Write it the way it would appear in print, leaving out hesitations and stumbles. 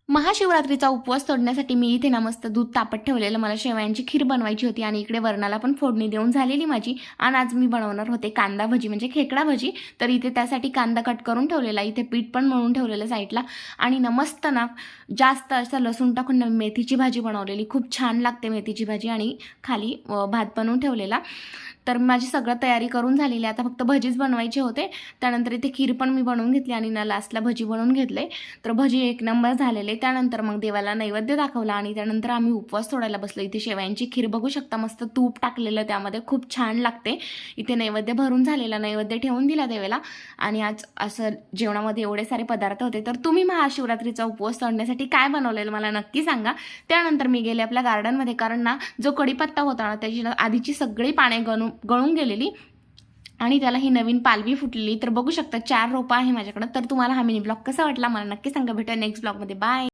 महाशिवरात्रीचा उपवास तोडण्यासाठी मी इथे ना मस्त दूध तापत ठेवलेलं. मला शेवयांची खीर बनवायची होती आणि इकडे वरणाला पण फोडणी देऊन झालेली माझी. आणि आज मी बनवणार होते कांदा भजी म्हणजे खेकडा भजी. तर इथे त्यासाठी कांदा कट करून ठेवलेला, इथे पीठ पण मळून ठेवलेलं साईडला. आणि ना मस्त ना जास्त असं लसूण टाकून मेथीची भाजी बनवलेली, खूप छान लागते मेथीची भाजी. आणि खाली भात बनवून ठेवलेला. तर माझी सगळं तयारी करून झालेली, आता फक्त भजीच बनवायचे होते. त्यानंतर इथे खीर पण मी बनवून घेतली आणि ना लास्टला भजी बनवून घेतले. तर भजी एक नंबर झालेले. त्यानंतर मग देवाला नैवेद्य दाखवला आणि त्यानंतर आम्ही उपवास सोडायला बसलो. इथे शेवयांची खीर बघू शकता, मस्त तूप टाकलेलं त्यामध्ये, खूप छान लागते. इथे नैवेद्य भरून झालेला, नैवेद्य ठेवून दिला देवाला. आणि आज असं जेवणामध्ये एवढे सारे पदार्थ होते. तर तुम्ही महाशिवरात्रीचा उपवास सोडण्यासाठी काय बनवलेलं मला नक्की सांगा. त्यानंतर मी गेले आपल्या गार्डनमध्ये, कारण ना जो कढीपत्ता होता ना त्याची आधीची सगळी पाने गळून गेलेली आणि त्याला ही नवीन पालवी फुटलेली. तर बघू शकता 4 रोपं आहे माझ्याकडे. तर तुम्हाला हा मिनी ब्लॉग कसा वाटला मला नक्की सांगा. भेटूया नेक्स्ट ब्लॉगमध्ये. बाय.